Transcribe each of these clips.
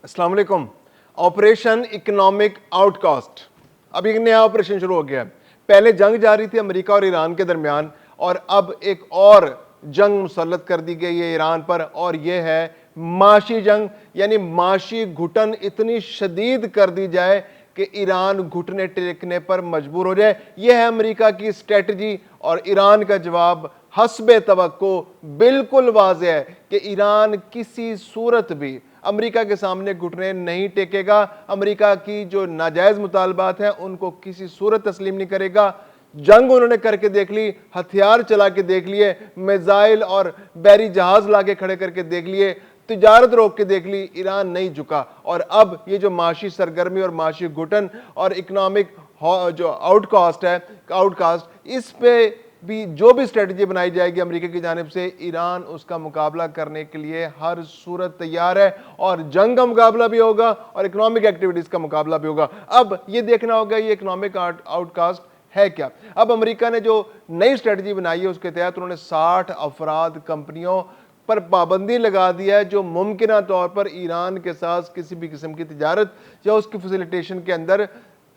अस्सलाम वालेकुम। Operation economic outcast, अब एक नया ऑपरेशन शुरू हो गया है। पहले जंग जारी थी अमेरिका और ईरान के दरमियान, और अब एक और जंग मुसल्लत कर दी गई है ईरान पर, और यह है माशी जंग। यानी माशी घुटन इतनी शदीद कर दी जाए कि ईरान घुटने टेकने पर मजबूर हो जाए। यह है अमेरिका की स्ट्रेटजी, और ईरान का जवाब हस्बे तवक्को बिल्कुल वाज़ेह है कि ईरान किसी सूरत भी अमेरिका के सामने घुटने नहीं टेकेगा। अमेरिका की जो नाजायज मुतालबात हैं उनको किसी सूरत तस्लीम नहीं करेगा। जंग उन्होंने करके देख ली, हथियार चला के देख लिए, मिसाइल और बैरी जहाज लाके खड़े करके देख लिए, तिजारत रोक के देख ली, ईरान नहीं झुका। और अब ये जो माशी सरगर्मी और माशी घुटन और इकोनॉमिक जो आउटकास्ट, इस पे भी जो भी स्ट्रेटजी बनाई जाएगी अमेरिका की जानिब से, ईरान उसका मुकाबला करने के लिए हर सूरत तैयार है। और जंग का मुकाबला भी होगा और इकोनॉमिक एक्टिविटीज का मुकाबला भी होगा। अब ये देखना होगा ये इकोनॉमिक आउटकास्ट है क्या। अब अमेरिका ने जो नई स्ट्रेटजी बनाई है उसके तहत उन्होंने 60 अफराद कंपनियों पर पाबंदी लगा दिया है जो मुमकिन तौर पर ईरान के साथ किसी भी किस्म की तिजारत या उसकी फैसिलिटेशन के अंदर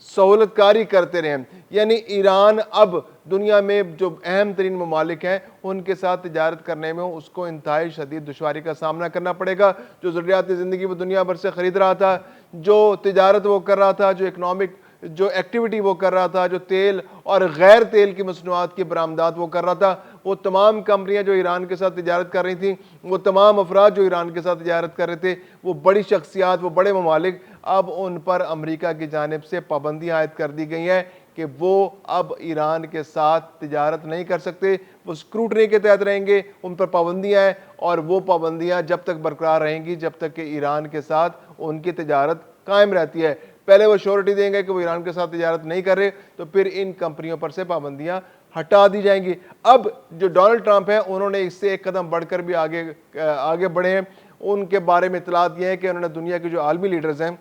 सहूलतकारी करते रहे। यानी ईरान अब दुनिया में जो अहम तरीन ममालिक हैं उनके साथ तिजारत करने में उसको इंतहाई शदीद दुश्वारी का सामना करना पड़ेगा। जो ज़रूरियात ज़िंदगी वो दुनिया भर से ख़रीद रहा था, जो तिजारत वो कर रहा था, जो इकनॉमिक जो एक्टिविटी वो कर रहा था, जो तेल और गैर तेल की मसनूआत की बरामदात वो कर रहा था, वो तमाम कंपनियां जो ईरान के साथ तिजारत कर रही थी, वो तमाम अफराद जो ईरान के साथ तिजारत कर रहे थे, वो बड़ी शख्सियात, वो बड़े ममालिक, अब उन पर अमेरिका की जानिब से पाबंदियां आयद कर दी गई हैं कि वो अब ईरान के साथ तिजारत नहीं कर सकते। वो स्क्रूटनी के तहत रहेंगे, उन पर पाबंदियां हैं, और वो पाबंदियां जब तक बरकरार रहेंगी जब तक कि ईरान के साथ उनकी तिजारत कायम रहती है। पहले वो श्योरिटी देंगे कि वो ईरान के साथ तिजारत नहीं कर रहे, तो फिर इन कंपनियों पर से पाबंदियां हटा दी जाएंगी। अब जो डोनाल्ड ट्रंप हैं उन्होंने इससे एक कदम बढ़कर भी आगे बढ़े हैं। उनके बारे में इतलात ये है कि उन्होंने दुनिया के जो आलमी लीडर्स हैं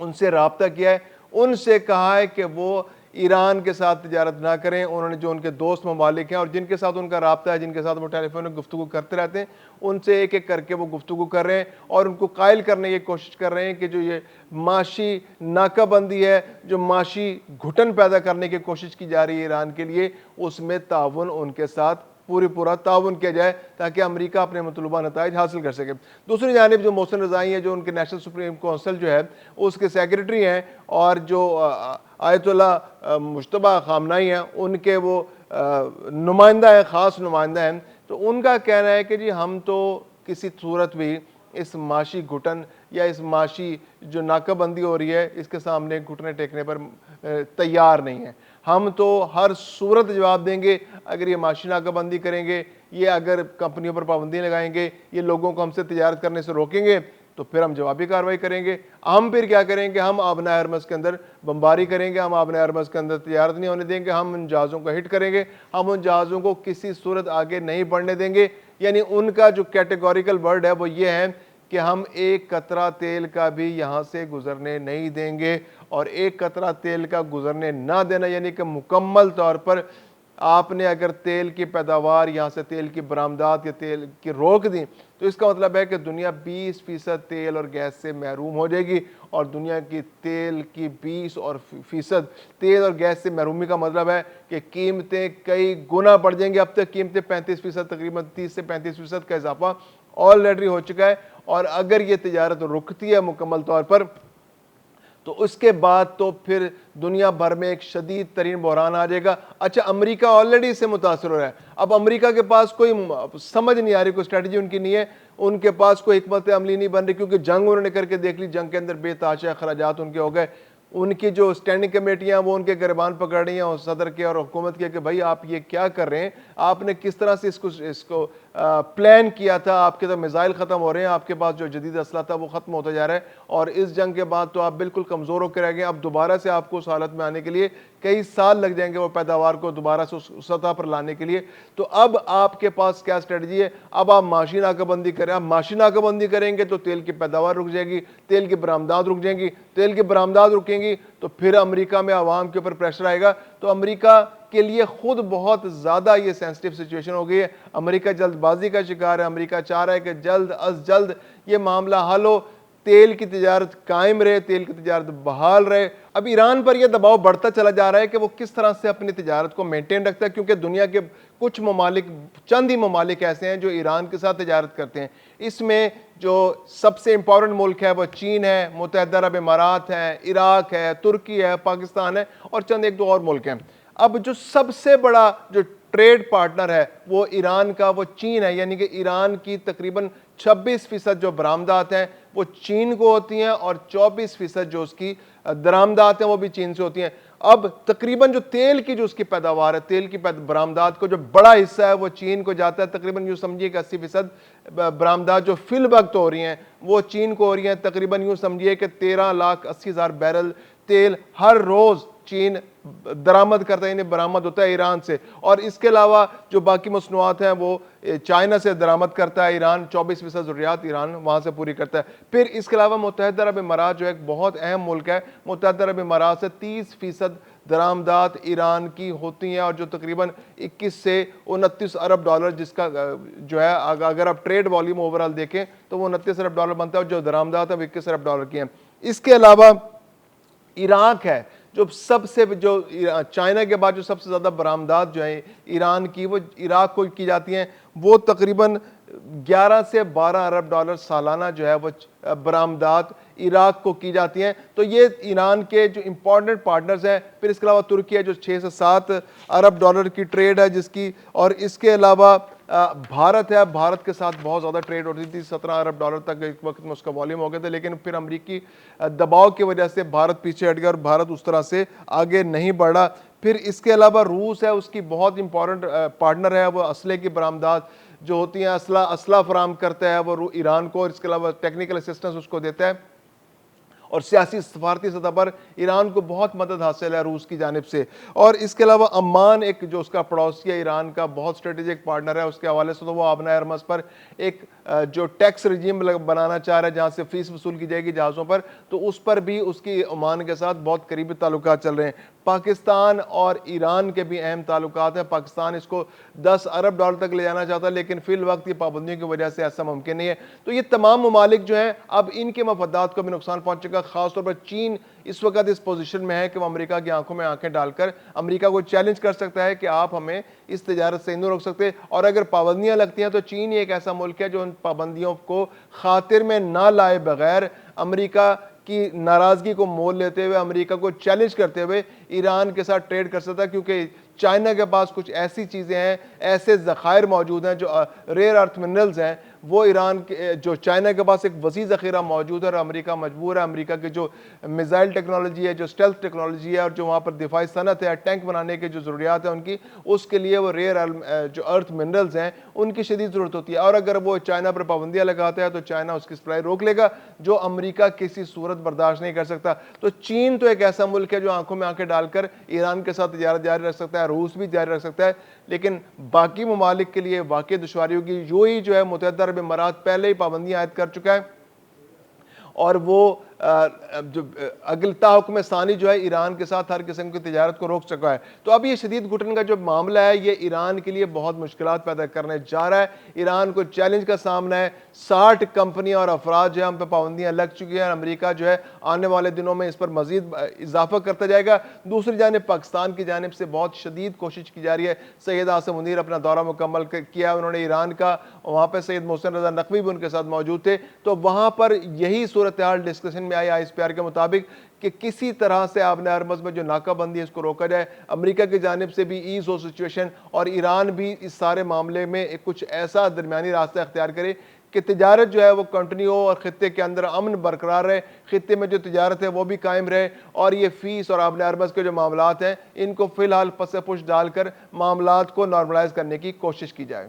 उनसे राब्ता किया है, उनसे कहा है कि वो ईरान के साथ तिजारत ना करें। उन्होंने जो उनके दोस्त ममालिक हैं और जिनके साथ उनका राब्ता है, जिनके साथ वो टेलीफोन में गुफ्तगू करते रहते हैं, उनसे एक एक करके वो गुफ्तगू कर रहे हैं और उनको कायल करने की कोशिश कर रहे हैं कि जो ये माशी नाकाबंदी है, जो माशी घुटन पैदा करने की कोशिश की जा रही है ईरान के लिए, उसमें ताउन उनके साथ पूरा ताउन किया जाए ताकि अमेरिका अपने मतलूबा नताइज हासिल कर सके। दूसरी जानिब जो मोहसिन रज़ाई है, जो उनके नेशनल सुप्रीम काउंसिल जो है उसके सेक्रेटरी हैं, और जो आयतुल्लाह मुश्तबा खामनाई हैं उनके वो नुमाइंदा है, ख़ास नुमाइंदा हैं, तो उनका कहना है कि जी हम तो किसी सूरत भी इस माशी घुटन या इस माशी जो नाकाबंदी हो रही है इसके सामने घुटने टेकने पर तैयार नहीं है। हम तो हर सूरत जवाब देंगे। अगर ये माशी नाकाबंदी करेंगे, ये अगर कंपनियों पर पाबंदी लगाएंगे, ये लोगों को हमसे तिजारत करने से रोकेंगे, तो फिर हम जवाबी कार्रवाई करेंगे। हम फिर क्या करेंगे, हम आबना हरमस के अंदर बमबारी करेंगे, हम आबना हरमस के अंदर तिजारत नहीं होने देंगे, हम उन जहाज़ों को हिट करेंगे, हम उन जहाज़ों को किसी सूरत आगे नहीं बढ़ने देंगे। यानी उनका जो कैटेगोरिकल वर्ड है वो ये है कि हम एक कतरा तेल का भी यहाँ से गुजरने नहीं देंगे। और एक कतरा तेल का गुजरने ना देना यानी कि मुकम्मल तौर पर आपने अगर तेल की पैदावार, यहाँ से तेल की बरामदात या तेल की रोक दी, तो इसका मतलब है कि दुनिया 20% तेल और गैस से महरूम हो जाएगी। और दुनिया की तेल की 20% तेल और गैस से महरूमी का मतलब है कि कीमतें कई गुना बढ़ जाएंगी। अब तक कीमतें 35%, तकरीबन 30 से 35% का इजाफा ऑलरेडी हो चुका है। और अगर ये तिजारत रुकती है मुकम्मल तौर पर, तो उसके बाद तो फिर दुनिया भर में एक शदीद तरीन बहरान आ जाएगा। अच्छा, अमेरिका ऑलरेडी इससे मुतासर हो रहा है। अब अमेरिका के पास कोई समझ नहीं आ रही, कोई स्ट्रेटजी उनकी नहीं है, उनके पास कोई हिकमत अमली नहीं बन रही, क्योंकि जंग उन्होंने करके देख ली, जंग के अंदर बेतहाशा खराजात उनके हो गए। उनकी जो स्टैंडिंग कमेटियां वो उनके गिरबान पकड़ रही हैं, और सदर के और हुकूमत के कि भाई आप ये क्या कर रहे हैं, आपने किस तरह से इसको प्लान किया था, आपके तो मिसाइल ख़त्म हो रहे हैं, आपके पास जो जदीद असला था वो ख़त्म होता जा रहा है, और इस जंग के बाद तो आप बिल्कुल कमज़ोर होकर रह गए। अब दोबारा से आपको उस हालत में आने के लिए कई साल लग जाएंगे, वो पैदावार को दोबारा से उस सतह पर लाने के लिए। तो अब आपके पास क्या स्ट्रेटजी है, अब आप माशी नाकाबंदी करें। आप माशी नाकाबंदी करेंगे तो तेल की पैदावार रुक जाएगी, तेल की बरामदात रुक जाएंगी, तेल की बरामदात रुकेंगी तो फिर अमेरिका में आवाम के ऊपर प्रेशर आएगा। तो अमेरिका के लिए खुद बहुत ज़्यादा ये सेंसिटिव सिचुएशन हो गई है। अमेरिका जल्दबाजी का शिकार है। अमेरिका चाह रहा है कि जल्द अज जल्द ये मामला हल हो। تیل کی تجارت قائم رہے، تیل کی تجارت بحال رہے۔ اب ایران پر یہ دباؤ بڑھتا چلا جا رہا ہے کہ وہ کس طرح سے اپنی تجارت کو مینٹین رکھتا ہے، کیونکہ دنیا کے کچھ ممالک، چند ہی ممالک ایسے ہیں جو ایران کے ساتھ تجارت کرتے ہیں۔ اس میں جو سب سے امپورٹنٹ ملک ہے وہ چین ہے، متحدہ عرب امارات ہے، عراق ہے، ترکی ہے، پاکستان ہے اور چند ایک دو اور ملک ہیں۔ اب جو سب سے بڑا جو ٹریڈ پارٹنر ہے وہ ایران کا وہ چین ہے، یعنی کہ ایران کی تقریباً 26% جو برآمدات ہیں وہ چین کو ہوتی ہیں اور 24% جو اس کی درآمدات ہیں وہ بھی چین سے ہوتی ہیں۔ اب تقریباً جو تیل کی جو اس کی پیداوار ہے، تیل کی برآمدات کو جو بڑا حصہ ہے وہ چین کو جاتا ہے، تقریباً یوں سمجھیے کہ 80% برآمدات جو فی الوقت ہو رہی ہیں وہ چین کو ہو رہی ہیں۔ تقریباً یوں سمجھیے کہ 13,80,000 بیرل تیل ہر روز چین درآمد کرتا ہے، یعنی برآمد ہوتا ہے ایران سے، اور اس کے علاوہ جو باقی مصنوعات ہیں وہ چائنا سے درآمد کرتا ہے ایران، 24% ضروریات ایران وہاں سے پوری کرتا ہے۔ پھر اس کے علاوہ متحدہ عرب امارات جو ایک بہت اہم ملک ہے، متحدہ عرب امارات سے 30% درآمدات ایران کی ہوتی ہیں، اور جو تقریباً 21 سے 29 ارب ڈالر جس کا جو ہے اگر آپ ٹریڈ والیوم اوورال دیکھیں تو وہ 29 ارب ڈالر بنتا ہے، اور جو درآمدات ہیں وہ 21 ارب ڈالر کی ہیں۔ اس کے علاوہ عراق ہے جو سب سے جو چائنا کے بعد جو سب سے زیادہ برآمدات جو ہیں ایران کی وہ عراق کو کی جاتی ہیں، وہ تقریباً 11 سے 12 ارب ڈالر سالانہ جو ہے وہ برآمدات عراق کو کی جاتی ہیں۔ تو یہ ایران کے جو امپورٹنٹ پارٹنرز ہیں۔ پھر اس کے علاوہ ترکی ہے جو 6 سے 7 ارب ڈالر کی ٹریڈ ہے جس کی، اور اس کے علاوہ بھارت ہے، بھارت کے ساتھ بہت زیادہ ٹریڈ ہوتی تھی، 17 ارب ڈالر تک ایک وقت میں اس کا والیوم ہو گیا تھا، لیکن پھر امریکی دباؤ کی وجہ سے بھارت پیچھے ہٹ گیا اور بھارت اس طرح سے آگے نہیں بڑھا۔ پھر اس کے علاوہ روس ہے، اس کی بہت امپورٹنٹ پارٹنر ہے، وہ اسلحے کی برآمدات جو ہوتی ہیں، اسلحہ فراہم کرتا ہے وہ ایران کو، اور اس کے علاوہ ٹیکنیکل اسسٹنس اس کو دیتا ہے، اور سیاسی سفارتی سطح پر ایران کو بہت مدد حاصل ہے روس کی جانب سے۔ اور اس کے علاوہ عمان ایک جو اس کا پڑوسی ہے ایران کا بہت اسٹریٹجک پارٹنر ہے، اس کے حوالے سے تو وہ آبنائے ارمز پر ایک جو ٹیکس رجیم بنانا چاہ رہا ہے جہاں سے فیس وصول کی جائے گی جہازوں پر، تو اس پر بھی اس کی عمان کے ساتھ بہت قریبی تعلقات چل رہے ہیں۔ پاکستان اور ایران کے بھی اہم تعلقات ہیں۔ پاکستان اس کو 10 ارب ڈالر تک لے جانا چاہتا ہے، لیکن فی الوقت یہ پابندیوں کی وجہ سے ایسا ممکن نہیں ہے۔ تو یہ تمام ممالک جو ہیں اب ان کے مفادات کو بھی نقصان پہنچے گا۔ خاص طور پر چین اس وقت اس پوزیشن میں ہے کہ وہ امریکہ کی آنکھوں میں آنکھیں ڈال کر امریکہ کو چیلنج کر سکتا ہے کہ آپ ہمیں اس تجارت سے نہیں روک سکتے، اور اگر پابندیاں لگتی ہیں تو چین ایک ایسا ملک ہے جو ان پابندیوں کو خاطر میں نہ لائے بغیر امریکہ کی ناراضگی کو مول لیتے ہوئے، امریکہ کو چیلنج کرتے ہوئے ایران کے ساتھ ٹریڈ کر سکتا ہے، کیونکہ چائنا کے پاس کچھ ایسی چیزیں ہیں، ایسے ذخائر موجود ہیں جو ریئر ارتھ منرلز ہیں، وہ ایران کے جو چائنا کے پاس ایک وسیع ذخیرہ موجود ہے، اور امریکہ مجبور ہے، امریکہ کی جو میزائل ٹیکنالوجی ہے، جو اسٹیلتھ ٹیکنالوجی ہے، اور جو وہاں پر دفاعی صنعت ہے، ٹینک بنانے کے جو ضروریات ہیں ان کی، اس کے لیے وہ ریئر جو ارتھ منرلز ہیں ان کی شدید ضرورت ہوتی ہے، اور اگر وہ چائنا پر پابندیاں لگاتا ہے تو چائنا اس کی سپلائی روک لے گا، جو امریکہ کسی صورت برداشت نہیں کر سکتا۔ تو چین تو ایک ایسا ملک ہے جو آنکھوں میں آنکھیں ڈال کر ایران کے ساتھ تجارت جاری رکھ سکتا ہے، روس بھی جاری رکھ سکتا ہے، لیکن باقی ممالک کے لیے واقعی دشواری ہوگی۔ یوئی جو ہے متحدہ عرب امارات پہلے ہی پابندیاں عائد کر چکا ہے، اور وہ جو اگلتا حکم ثانی جو ہے ایران کے ساتھ ہر قسم کی تجارت کو روک چکا ہے۔ تو اب یہ شدید گھٹن کا جو معاملہ ہے یہ ایران کے لیے بہت مشکلات پیدا کرنے جا رہا ہے۔ ایران کو چیلنج کا سامنا ہے، 60 کمپنیاں اور افراد جو ہیں ہم پہ پابندیاں لگ چکی ہیں، امریکہ جو ہے آنے والے دنوں میں اس پر مزید اضافہ کرتا جائے گا۔ دوسری جانب پاکستان کی جانب سے بہت شدید کوشش کی جا رہی ہے۔ سید عاصم منیر اپنا دورہ مکمل کیا انہوں نے ایران کا، وہاں پہ سید محسن رضا نقوی بھی ان کے ساتھ موجود تھے، تو وہاں پر یہی صورتحال ڈسکشن میں آئی ISPR کے مطابق کہ کسی طرح سے آبنائے ارمز میں جو ناکہ بندی ہے اس کو روکا جائے، امریکہ کی جانب سے بھی ایز ہو سچویشن، اور ایران بھی اس سارے معاملے میں کچھ ایسا درمیانی راستہ اختیار کرے کہ تجارت جو ہے وہ کنٹینیو ہو اور خطے کے اندر امن برقرار رہے، خطے میں جو تجارت ہے وہ بھی قائم رہے، اور یہ فیس اور آبنائے ارمز کے جو معاملات ہیں ان کو فی الحال پس پش ڈال کر معاملات کو نارملائز کرنے کی کوشش کی جائے۔